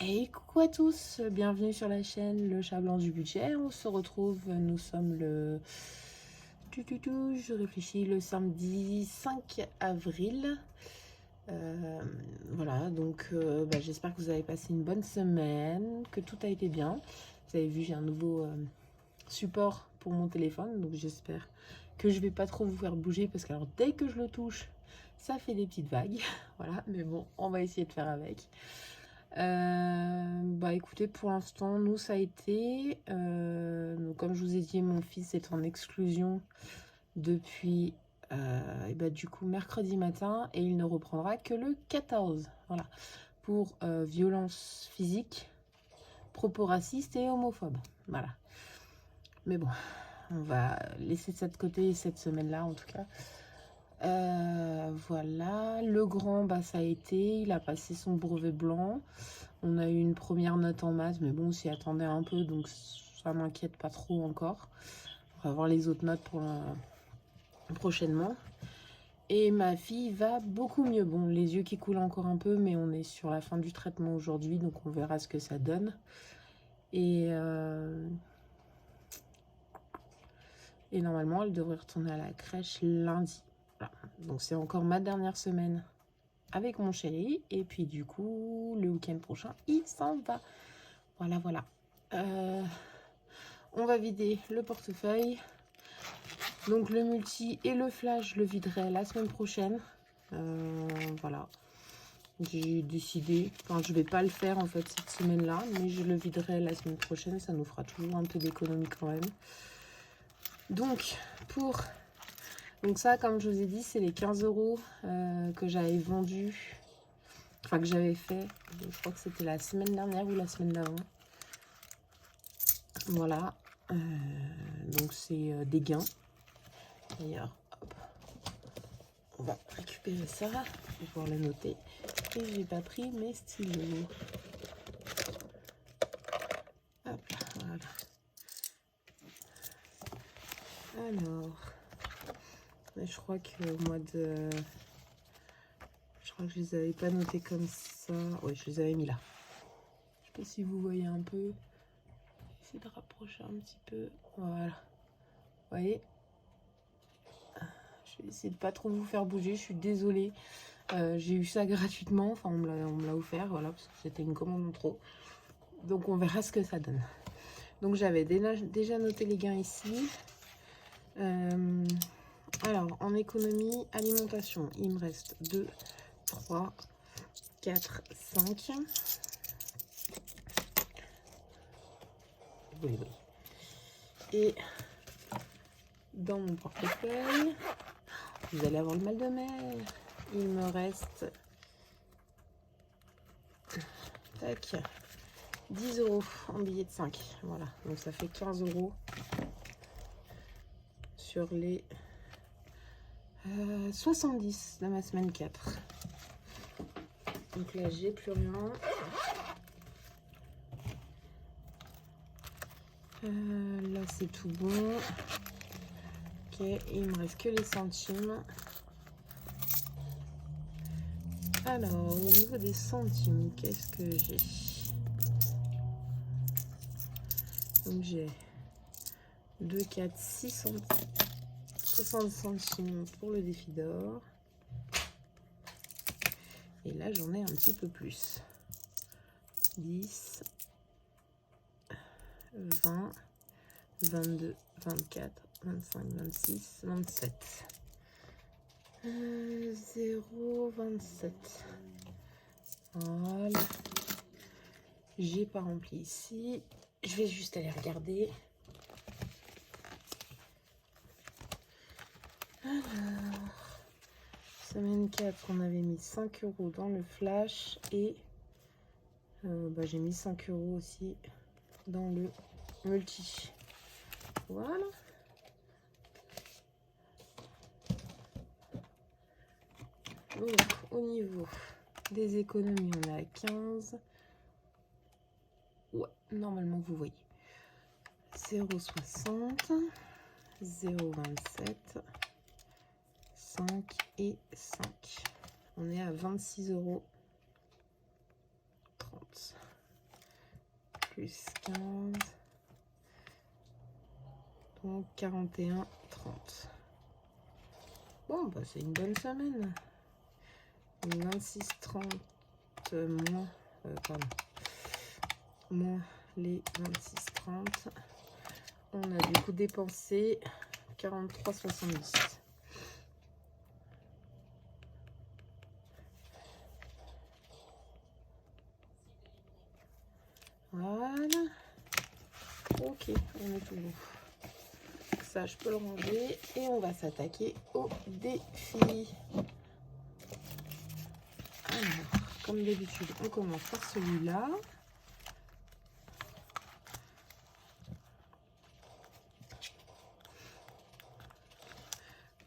Et coucou à tous, bienvenue sur la chaîne Le Chat Blanc du Budget. On se retrouve, nous sommes le... Je réfléchis, le samedi 5 avril. Voilà, donc j'espère que vous avez passé une bonne semaine, que tout a été bien. Vous avez vu, j'ai un nouveau support pour mon téléphone, donc j'espère que je vais pas trop vous faire bouger parce que alors, dès que je le touche, ça fait des petites vagues. Voilà, mais bon, on va essayer de faire avec. Écoutez, pour l'instant, nous, ça a été. Donc, comme je vous ai dit, mon fils est en exclusion depuis du coup mercredi matin et il ne reprendra que le 14. Voilà. Pour violence physique, propos racistes et homophobes. Voilà. Mais bon, on va laisser ça de côté cette semaine-là en tout cas. Voilà, le grand, ça a été, il a passé son brevet blanc. On a eu une première note en maths, mais bon, on s'y attendait un peu, donc ça m'inquiète pas trop encore. On va voir les autres notes pour prochainement. Et ma fille va beaucoup mieux. Bon, les yeux qui coulent encore un peu, mais on est sur la fin du traitement aujourd'hui, donc on verra ce que ça donne. Et normalement, elle devrait retourner à la crèche lundi. Voilà. Donc c'est encore ma dernière semaine avec mon chéri. Et puis du coup, le week-end prochain, il s'en va. Voilà, voilà. On va vider le portefeuille. Donc le multi et le flash, je le viderai la semaine prochaine. Voilà. J'ai décidé, enfin je vais pas le faire en fait cette semaine-là, mais je le viderai la semaine prochaine. Ça nous fera toujours un peu d'économie quand même. Donc ça, comme je vous ai dit, c'est les 15 € que j'avais vendu. Enfin, que j'avais fait, je crois que c'était la semaine dernière ou la semaine d'avant. Voilà. Donc, c'est des gains. D'ailleurs, hop, on va récupérer ça pour pouvoir le noter. Et j'ai pas pris mes stylos. Hop là, voilà. Alors, je crois que au mois de... Je crois que je les avais pas notés comme ça. Oui, je les avais mis là. Je sais pas si vous voyez un peu. Essayer de rapprocher un petit peu. Voilà. Vous voyez? Je vais essayer de pas trop vous faire bouger. Je suis désolée. J'ai eu ça gratuitement. Enfin, on me l'a offert. Voilà, parce que c'était une commande en trop. Donc, on verra ce que ça donne. Donc, j'avais déjà noté les gains ici. Alors, en économie, alimentation, il me reste 2, 3, 4, 5. Oui. Et dans mon portefeuille, vous allez avoir le mal de mer. Il me reste 10 € en billets de 5. Voilà, donc ça fait 15 € sur les 70 de ma semaine 4. Donc là, j'ai plus rien. Là, c'est tout bon. Ok, il me reste que les centimes. Alors, au niveau des centimes, qu'est-ce que j'ai? Donc, j'ai 2, 4, 6 centimes. 60 centimes pour le défi d'or. Et là, j'en ai un petit peu plus. 10, 20, 22, 24, 25, 26, 27. 0, 27. Voilà. J'ai pas rempli ici. Je vais juste aller regarder. Alors, semaine 4, on avait mis 5 € dans le flash et j'ai mis 5 € aussi dans le multi. Voilà. Donc, au niveau des économies, on est à 15. Ouais, normalement, vous voyez. 0,60, 0,27, 5 et 5. On est à 26,30 €. plus 15. Donc 41, 30. Bon, bah c'est une bonne semaine. 26, 30 moins, pardon, moins les 26, 30. On a du coup dépensé 43, 70. Voilà. Ok, on est tout bon. Ça, je peux le ranger. Et on va s'attaquer au défi. Alors, comme d'habitude, on commence par celui-là.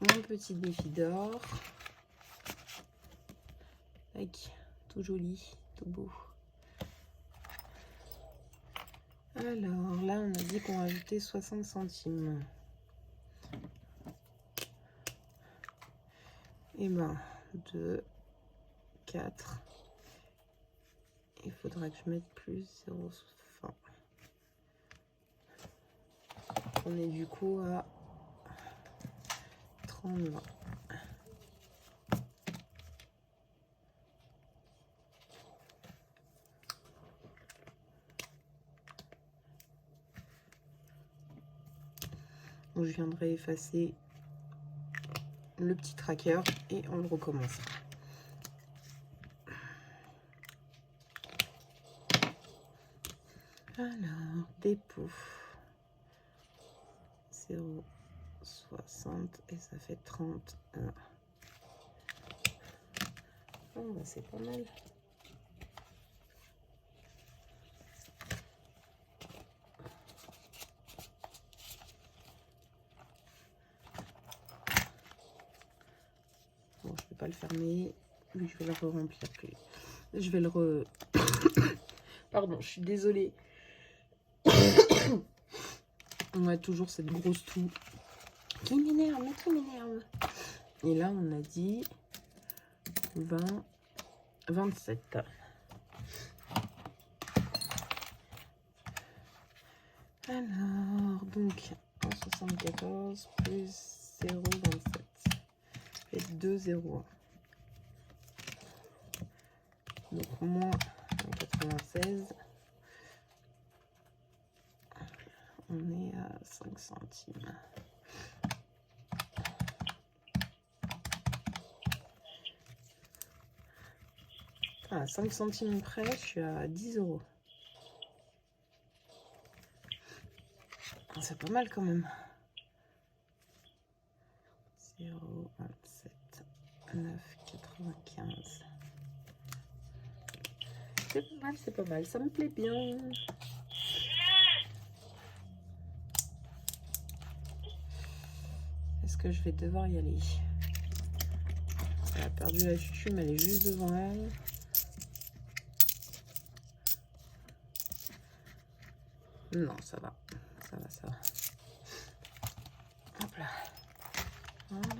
Mon petit défi d'or. Avec tout joli, tout beau. Alors là, on a dit qu'on rajoutait 60 centimes. Et ben, 2, 4. Il faudra que je mette plus 0. Enfin, on est du coup à 30, 20. Donc, je viendrai effacer le petit tracker et on le recommence. Alors, dépôt 0, 60 et ça fait 31. Oh, bah, c'est pas mal. Bon, je vais pas le fermer. Oui, je vais le re-remplir plus. Je vais le re... Pardon, je suis désolée. On a toujours cette grosse toux qui m'énerve, mais qui m'énerve. Et là, on a dit 20, 27. Alors, donc, 1,74 plus 0,27 fait 2,01. Donc, moins 96. On est à 5 centimes. À 5 centimes près, je suis à 10 euros. C'est pas mal quand même. 0,27, 9,95. C'est pas mal, c'est pas mal. Ça me plaît bien. Est-ce que je vais devoir y aller? Elle a perdu la chuchu, mais elle est juste devant elle. Non, ça va. Ça va, ça va. Hop là. Voilà.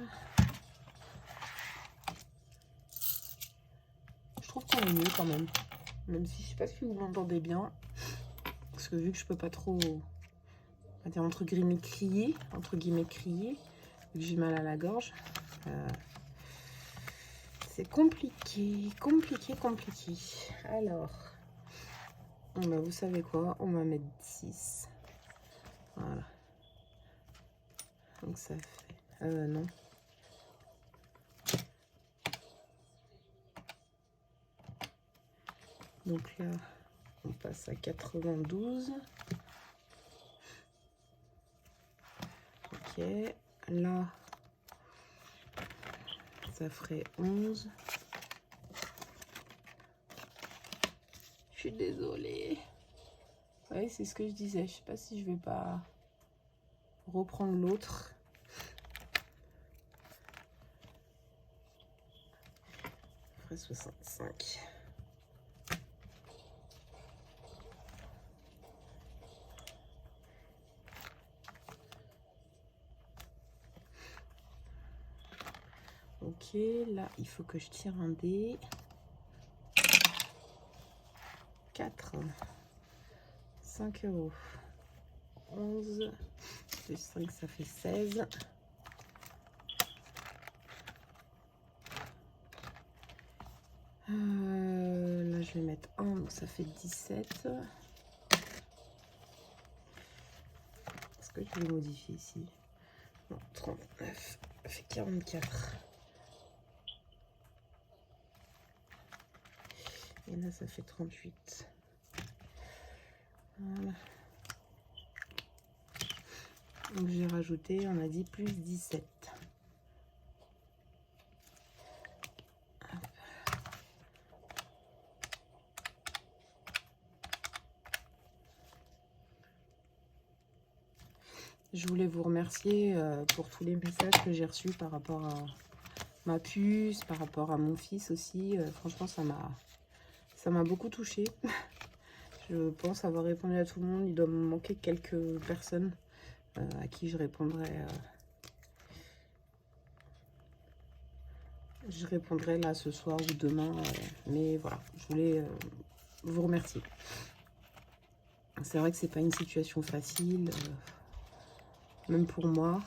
Je trouve qu'on est mieux quand même. Même si je sais pas si vous m'entendez bien. Parce que vu que je peux pas trop, on va dire entre guillemets crier, vu que j'ai mal à la gorge. C'est compliqué, compliqué. Alors, bah, vous savez quoi? On va mettre 6. Voilà. Donc ça fait... non. Donc là, on passe à 92. Ok. Là, ça ferait 11. Je suis désolée. Oui, c'est ce que je disais. Je sais pas si je vais pas reprendre l'autre. Ça ferait 65. Ok, là, il faut que je tire un dé. 4. 5 €. 11 plus 5, ça fait 16. Là, je vais mettre 1, donc ça fait 17. Est-ce que je vais modifier ici? Non, 39, ça fait 44. Et là, ça fait 38. Voilà. Donc, j'ai rajouté, on a dit plus 17. Je voulais vous remercier pour tous les messages que j'ai reçus par rapport à ma puce, par rapport à mon fils aussi. Franchement, ça m'a beaucoup touchée. Je pense avoir répondu à tout le monde. Il doit me manquer quelques personnes à qui je répondrai. Je répondrai là ce soir ou demain. Mais voilà, je voulais vous remercier. C'est vrai que c'est pas une situation facile. Même pour moi.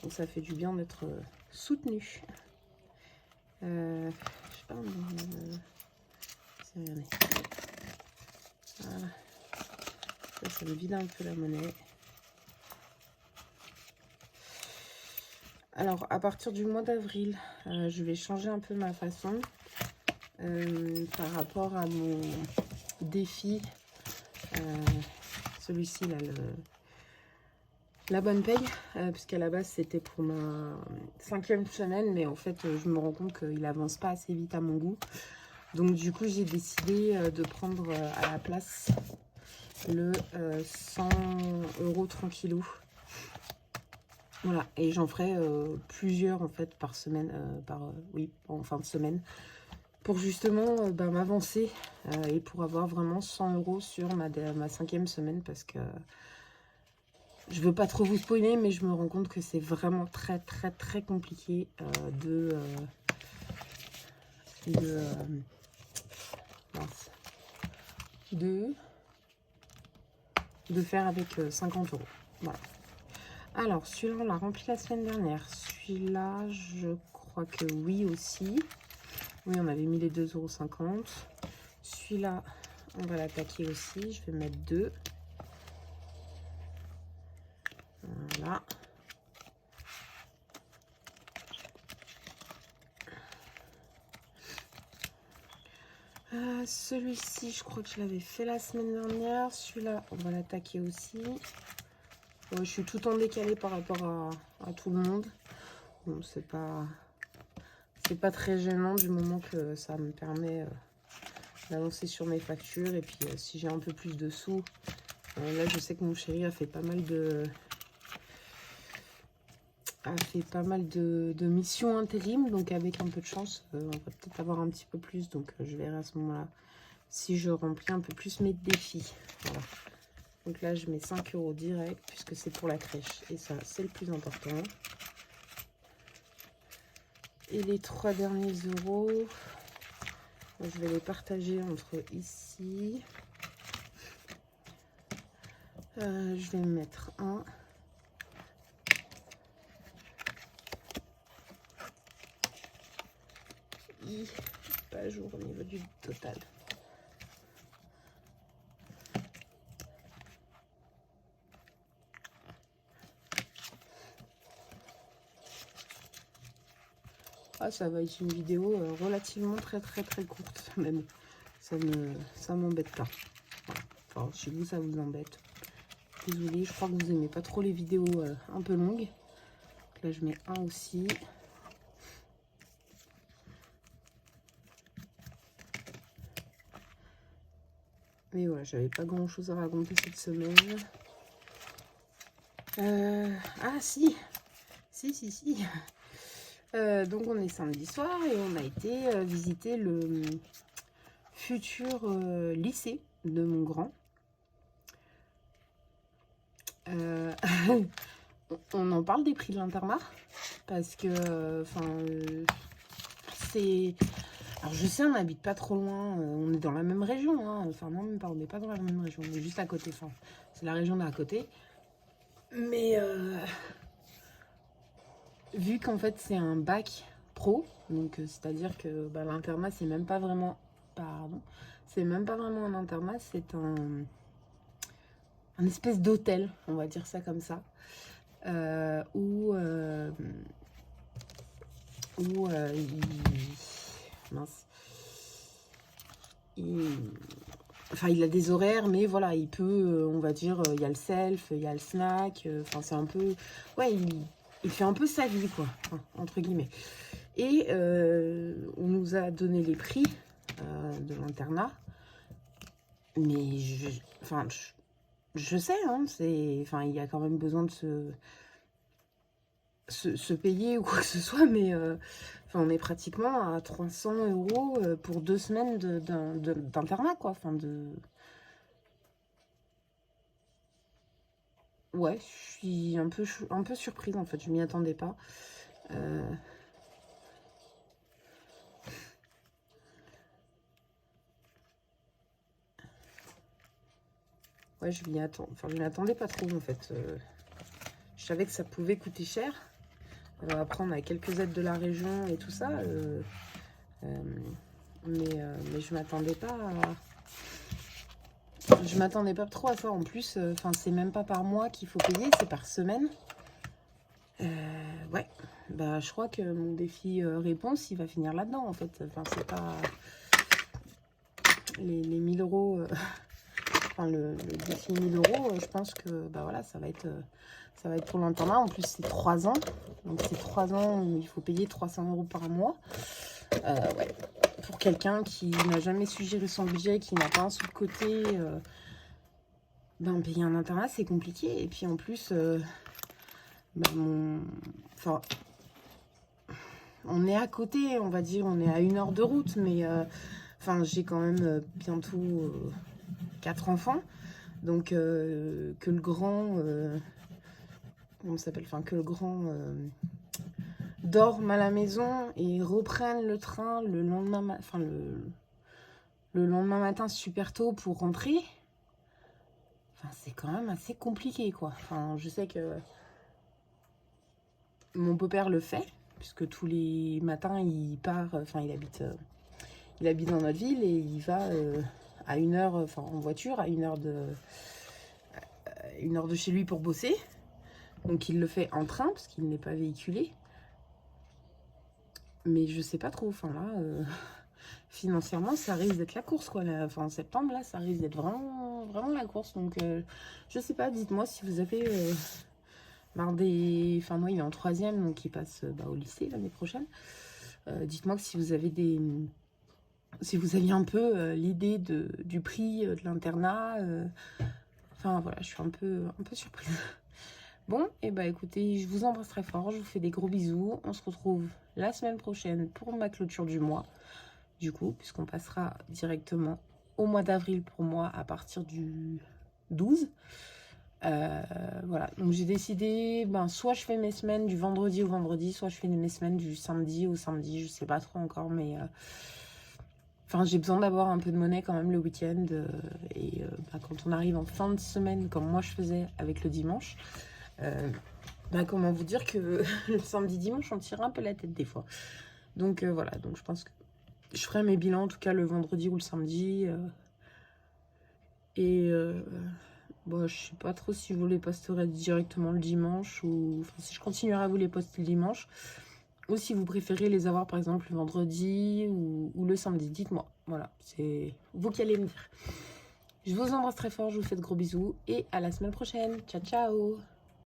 Donc ça fait du bien d'être soutenu. Je sais pas, c'est rien. Voilà. Ça me vide un peu la monnaie. Alors, à partir du mois d'avril, je vais changer un peu ma façon. Par rapport à mon défi, celui-ci là, la bonne paye, puisqu'à la base c'était pour ma 5e semaine, mais en fait je me rends compte qu'il avance pas assez vite à mon goût. Donc du coup j'ai décidé de prendre à la place le 100 € tranquillou. Voilà, et j'en ferai plusieurs en fait par semaine, oui, en fin de semaine, pour justement m'avancer et pour avoir vraiment 100 € sur ma 5e semaine, parce que je veux pas trop vous spoiler, mais je me rends compte que c'est vraiment très compliqué de faire avec 50 €. Voilà. Alors, celui-là, on l'a rempli la semaine dernière. Celui-là, je crois que oui aussi. Oui, on avait mis les 2,50 €. Celui-là, on va l'attaquer aussi. Je vais mettre 2. Voilà. Celui-ci, je crois que je l'avais fait la semaine dernière. Celui-là, on va l'attaquer aussi. Je suis tout en décalé par rapport à tout le monde. Bon, c'est pas très gênant du moment que ça me permet d'avancer sur mes factures. Et puis, si j'ai un peu plus de sous, là, je sais que mon chéri a fait pas mal de missions intérim, donc avec un peu de chance, on va peut-être avoir un petit peu plus, donc je verrai à ce moment-là si je remplis un peu plus mes défis. Voilà. Donc là, je mets 5 € direct, puisque c'est pour la crèche, et ça, c'est le plus important. Et les 3 derniers euros, je vais les partager entre ici. Je vais mettre un. Pas à jour au niveau du total. Ah, ça va être une vidéo relativement très courte, même. Ça m'embête pas. Voilà. Enfin, chez vous, ça vous embête. Désolée, je crois que vous aimez pas trop les vidéos un peu longues. Donc là, je mets un aussi. Mais voilà, j'avais pas grand chose à raconter cette semaine. Ah si. Donc on est samedi soir et on a été visiter le futur lycée de mon grand. On en parle des prix de l'internat parce que c'est... Alors je sais, on n'habite pas trop loin, on est dans la même région, hein. Enfin non, même pas, on n'est pas dans la même région, on est juste à côté, enfin, c'est la région d'à côté. Mais vu qu'en fait c'est un bac pro, donc c'est-à-dire que bah, l'internat c'est même pas vraiment... Pardon. C'est même pas vraiment un internat, c'est un espèce d'hôtel, on va dire ça comme ça. Où mince. Enfin, il a des horaires, mais voilà, il peut, on va dire, il y a le self, il y a le snack, enfin, c'est un peu... Ouais, il fait un peu sa vie, quoi, enfin, entre guillemets. Et on nous a donné les prix de l'internat, mais je sais, hein, enfin, il y a quand même besoin de se payer ou quoi que ce soit, mais enfin, on est pratiquement à 300 € pour 2 semaines d'internat, quoi. Enfin, ouais, je suis un peu surprise, en fait, je m'y attendais pas. Ouais, je m'y attendais pas trop, en fait. Je savais que ça pouvait coûter cher. Après, on a quelques aides de la région et tout ça. Mais je m'attendais pas Je m'attendais pas trop à ça. En plus, enfin, c'est même pas par mois qu'il faut payer, c'est par semaine. Ouais. Bah, je crois que mon défi réponse, il va finir là-dedans, en fait. Enfin, c'est pas... Les 1000 €... Enfin, le défi 1000 €, je pense que bah voilà, ça va être pour l'internat. En plus, c'est 3 ans. Donc, c'est 3 ans où il faut payer 300 € par mois. Ouais. Pour quelqu'un qui n'a jamais su gérer son budget, qui n'a pas un sou de côté, ben, payer un internat, c'est compliqué. Et puis, en plus, ben, enfin, on est à côté, on va dire, on est à 1 heure de route, mais enfin, j'ai quand même bientôt 4 enfants. Donc, que le grand... comment ça s'appelle? Enfin, que le grand dorme à la maison et reprenne le train le lendemain, enfin, le lendemain matin super tôt pour rentrer. Enfin, c'est quand même assez compliqué, quoi. Enfin, je sais que mon beau-père le fait, puisque tous les matins, il part... Enfin, il habite dans notre ville et il va... à 1 heure, enfin en voiture, à 1 heure de chez lui pour bosser. Donc il le fait en train parce qu'il n'est pas véhiculé. Mais je sais pas trop, enfin là, financièrement, ça risque d'être la course, quoi. Là, enfin, en septembre, là, ça risque d'être vraiment, vraiment la course. Donc je sais pas, dites-moi si vous avez marre des... Enfin, moi, il est en 3e, donc il passe au lycée l'année prochaine. Dites-moi si vous avez des... Si vous aviez un peu l'idée du prix de l'internat. Enfin, voilà, je suis un peu surprise. Bon, et bah écoutez, je vous embrasse très fort, je vous fais des gros bisous. On se retrouve la semaine prochaine pour ma clôture du mois. Du coup, puisqu'on passera directement au mois d'avril pour moi à partir du 12. Voilà, donc j'ai décidé, ben, soit je fais mes semaines du vendredi au vendredi, soit je fais mes semaines du samedi au samedi, je sais pas trop encore, mais... Enfin, j'ai besoin d'avoir un peu de monnaie quand même le week-end. Et bah, quand on arrive en fin de semaine, comme moi je faisais avec le dimanche, bah, comment vous dire que le samedi-dimanche, on tire un peu la tête des fois. Donc voilà, donc je pense que je ferai mes bilans en tout cas le vendredi ou le samedi. Et bon, je sais pas trop si vous les posterez directement le dimanche ou enfin, si je continuerai à vous les poster le dimanche. Ou si vous préférez les avoir par exemple le vendredi ou le samedi, dites-moi. Voilà, c'est vous qui allez me dire. Je vous embrasse très fort, je vous fais de gros bisous et à la semaine prochaine. Ciao, ciao!